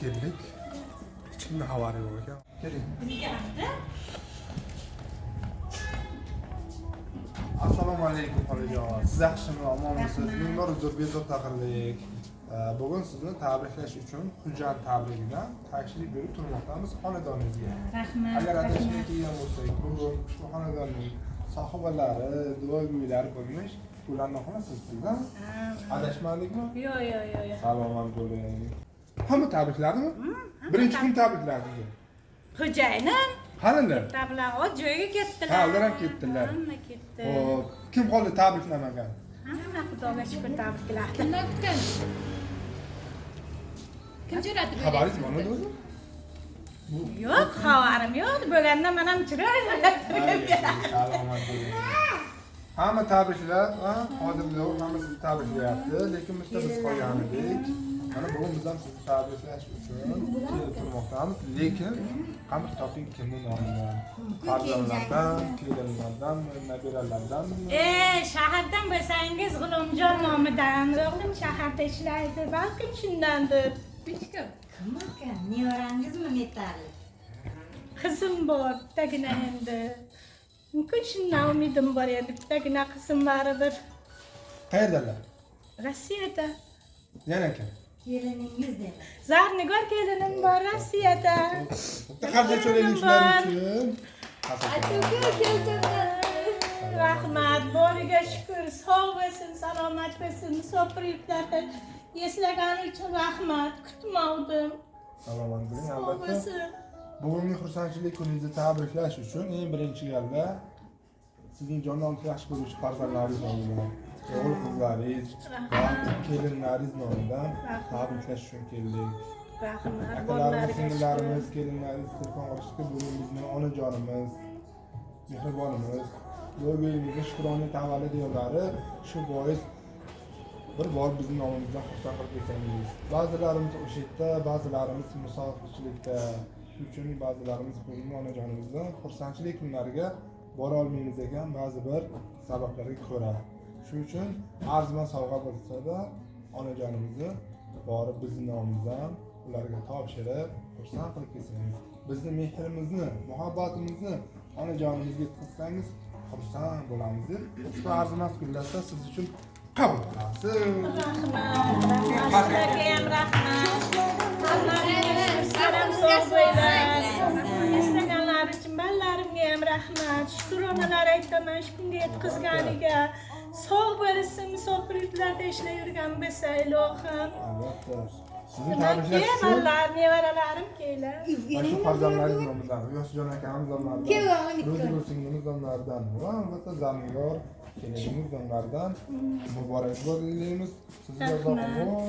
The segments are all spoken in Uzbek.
keldik. Hech kimda xabari yo'q ekan. Keling. Assalomu alaykum xolajon. Siz yaxshimi? Omonmisiz? Ming bor uzr bezor taqirlik. Bugun sizni tabriklash uchun hujjat tabrigidan tashrif buyurib turmoqdamiz xonadoningizga. Rahmat. Agar adashmay kelgan bo'lsak, bugun ushbu xonadonning sohibalari, duogo'ylari bo'lmish. Ularni xonasizda? Adashmadikmi? Yo'q. Salomat bo'ling. Hamma tabrikladimi? Birinchi kun tabrikladingiz. Xo'jayinim Qanalar? tablag'i joyiga ketdilar. Ha, ular ham ketdilar. Hamma ketdi. Xo'p, kim qoldi tabriklamagan? Hamma Xudoga shukr tabrikladi. Kimlar kutgan? Kim jo'ratib Xabaringiz bormi o'zi? Yo'q, xabarim yo'q. Bo'lganda men ham chiroyli Salomat bo'ling. Hamma tabriklar, hozir yo'q, hamma sizni tabriklayapti, lekin biz qolgan edik. Mana bugun biz ham sizni tabriklash uchun kelib turmoqdamiz, lekin qamir toping kimning nomidan? Farzandlardan, kelinlardan, nabiralardan. Shahardan bo'lsangiz G'ulomjon nomidan. O'g'lim shaharda ishlaydi. Balkim shundandir. Hech kim. Kim ekan? Nevarangizmi metalli? Qizim bor, bittagina endi. Mumkin shundan umidim bor endi, bittagina qizim baribir. Qayerdalar? Rossiyada. Yana kim? Keliningiz demak. Zarnigor kelinim bor Rossiyada. Bitta qarza cho'layliklar uchun. Rahmat, boriga shukr. Sog' bo'lsin, salomat bo'lsin. Musofirliklarda eslagani uchun rahmat. Kutmovdim. Salomat bo'ling, Sog' albatta. bo'lsin. Bugungi xursandchilik kuningizni tabriklash uchun eng birinchi galda sizning jondan yaxshi ko'ruvchi farzandlaringiz nomidan, o'g'il qizlaringiz va kelinlaringiz nomidan tabriklash uchun keldik. Rahmat, Akalarimiz, bollarga singillarimiz, kelinlarimiz telefon qilishdi. Bugun bizning onajonimiz, mehribonimiz, Yo'g'ingizga shukrona tavallud yo'llari shu bois bir bor bizning nomimizdan xursand qilib kelsangiz. Ba'zilarimiz o'sha yerda, ba'zilarimiz musofirchilikda. Shuning uchun ba'zilarimiz bugungi onajonimizdan xursandchilik kunlariga bora olmaymiz ekan ba'zi bir sabablarga ko'ra. Shuning uchun arzman sovg'a bo'lsa-da onajonimizni borib bizning nomimizdan ularga topshirib xursand qilib kelsangiz, bizning mehrimizni, muhabbatimizni onajonimizga yetkazsangiz xursand bo'lamiz deb ushbu arzimas kunlarda siz uchun qabul qilamiz. Rahmat. Sizlarga ham rahmat. Salam sog' bo'linglar. Eslaganlar uchun ballarimga ham rahmat. Shukronalar aytaman shu kunga yetkazganiga. Sog' bo'lsin, musofirliklarda ishlab yurgan bo'lsa ilohim. Albatta. Sizni tabriklash uchun Ballar, nevaralarim kelinglar. mana shu farzandlaringiz nomidan, Yoshjon akamiz nomidan, Ro'zgul singlimiz nomidan va albatta Zarnigor kelinimiz nomidan muborakbod tilaymiz. Sizga uzoq umr,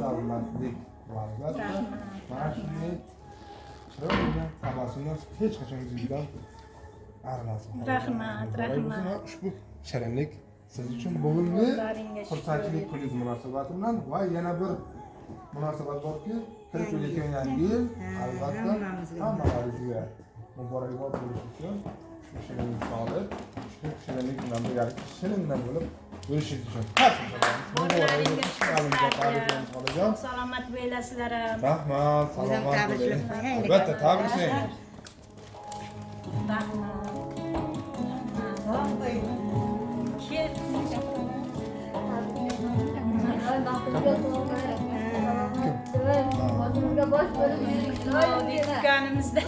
salomatlik va albatta mana shunday chiroyli tabassumni hech qachon yuzingizdan arimasin. Rahmat. Ushbu shirinlik siz uchun bugungi xursandchilik kuningiz munosabati bilan va yana bir munosabat borki, kirib kelayotgan yangi yil albatta hammalaringizga muborakbod bo'lishi uchun shu shirinlik olib, shu shirinlik bilan birgalikda shirindan bo'lib bo'lishingiz uchun Salomat bo'lasizlar ham. Rahmat, salomat bo'ling. Albatta, tabriklayman. Dükkanımızda.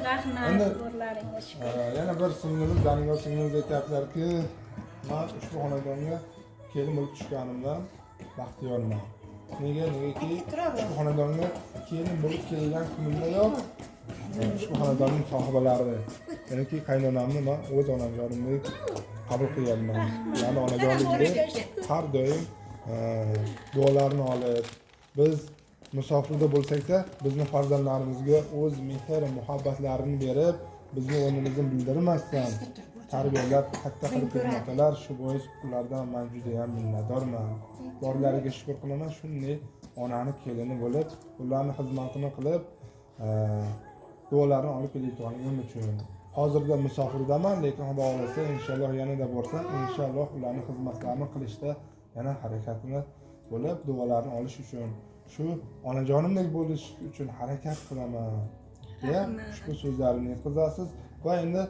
Rahmat, borlaringga shukr. Yana bir singlimiz, Zarnigor singlimiz aytyaptilarki, men ushbu xonadonga kelin bo'lib tushganimdan baxtiyorman. Negaki ushbu xonadonga kelin bo'lib kelgan kunimdayoq ushbu xonadonning sohibalari, ya'ni qaynonamni men o'z onajonimdek qabul qilyapman. Ya'ni onajonligimda har doim duolarni olib, biz musofirda bo'lsak-da, bizning farzandlarimizga o'z mehr, muhabbatlarini berib, bizning o'rnimizni bildirmasdan tarbiyalab, katta qilib kelmoqdalar. Shu bois ulardan men juda ham minnatdorman. Borlariga shukr qilaman. Shunday onani kelini bo'lib, ularning xizmatini qilib, duolarni olib kelayotganim uchun. Hozirda musofirdaman, lekin Xudo xolasa inshaalloh yanada borsam, inshaalloh ularning xizmatlarini qilishda yana harakatini bo'lib, duolarni olish uchun, shu onajonimdek bo'lish uchun harakat qilaman deya ushbu so'zlarni yetkazasiz va endi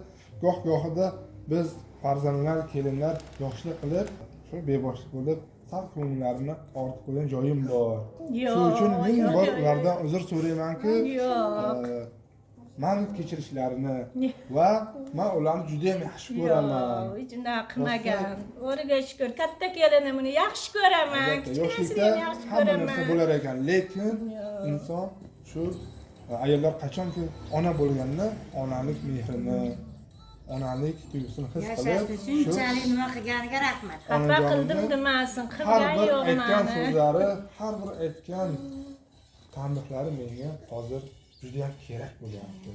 goh-gohida biz farzandlar, kelinlar yoshlik qilib, shu beboshlik bo'lib, sal ko'ngillarni ortib qo'ygan joyim bor. Shuning uchun ming bor ulardan uzr so'raymanki, ma'ni kechirishlarini va men ularni juda ham yaxshi ko'raman. Yo'q, juda qilmagan. O'riga shukur, katta kelinimni yaxshi ko'raman. Yoshlikda hamma narsa bo'lar ekan, lekin inson shu ayollar qachonki ona bo'lganda onalik mehrini, onalik tuyg'usini his qilib, Yashasi shunchalik nima qilganiga rahmat. Xafa qildim demasin, qilgan yo'q aytgan meni. so'zlari, har bir aytgan tanbehlari menga hozir juda ham kerak bo'lyapti.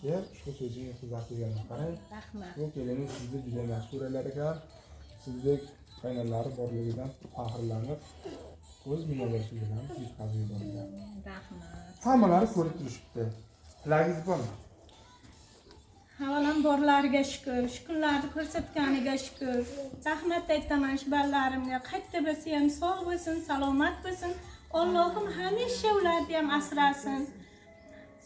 Deb ushbu so'zini yetkazasigan qarang. Rahmat. Bu kelining sizni juda ham yaxshi ko'rar ekan. Sizdek qaynonalari borligidan faxrlanib, o'z minnatdorchiligidan yetkazib yuborgan. Rahmat. Hammalari ko'rib turishibdi. Tilagingiz bormi? Havalan borlariga shukur, shu kunlarni ko'rsatganiga shukur. Rahmat aytaman shu ballalarimga. Qayerda bo'lsa ham sog' bo'lsin, salomat bo'lsin. Allohim hamisha ularni ham asrasin.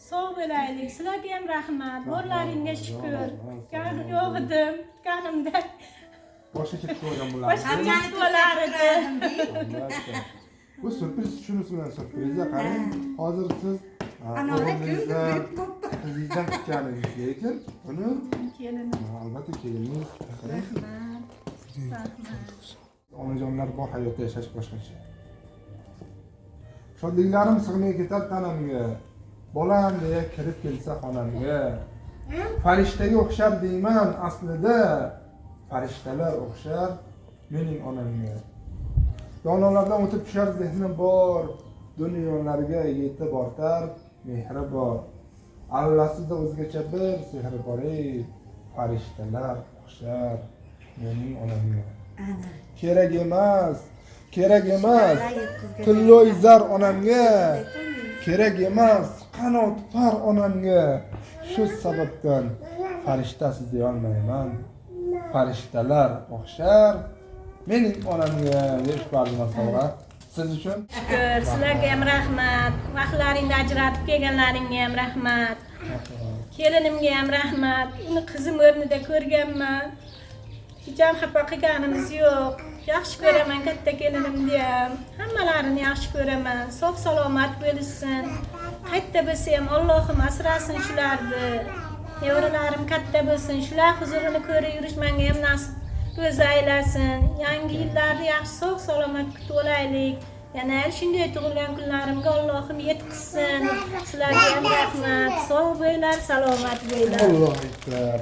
Sog' bo'laylik. Sizlarga ham rahmat. Borlaringga shukur. Yo'q edim, kanimda. Boshqa ketib qo'ygan bular. Boshqa ketib bo'lar edi. Bu sürpriz, shunisi bilan sürprizga qarang. Hozir siz Anora ko'rib qizingizdan kutganingiz lekin buni Kelinim. albatta keliniz. Rahmat. Onajonlar bor hayotda yashash boshqacha. Shodliklarim sig'may ketar tanamga. Bolam deya kirib kelsa xonamga. Farishtaga o'xshar deyman aslida. Farishtalar o'xshar mening onamga. Donolardan o'tib tushar zehnim bor, dunyolarga yetib ortar mehri bor. Allasida o'zgacha bir sehri bor ey, farishtalar o'xshar mening onamga. Kerak emas, kerak emas. Tilloy zar onamga. Kerak emas, qanot par onamga. Shu sababdan farishtasiz deya olmayman. Farishtalar o'xshar mening onamga deb barman sovg'a. Siz uchun Shukur, sizlarga ham rahmat. Vaqtlaringni ajratib kelganlaringga ham rahmat. Kelinimga ham rahmat. Uni qizim o'rnida ko'rganman. Hech ham xafa qilganimiz yo'q. Yaxshi ko'raman katta kelinimni ham. Hammalarini yaxshi ko'raman. Sog' salomat bo'lsin. Qayerda bo'lsa ham Allohim asrasin shularni. Nevaralarim katta bo'lsin. Shular huzurini ko'rib yurish menga ham nasib o'zi aylasin. Yangi yillarni yaxshi sog' salomat kutib olaylik. Yana shunday tug'ilgan kunlarimga Allohim yetkazsin. Sizlarga ham rahmat. Sog' bo'linglar, salomat bo'linglar. Alloh akbar.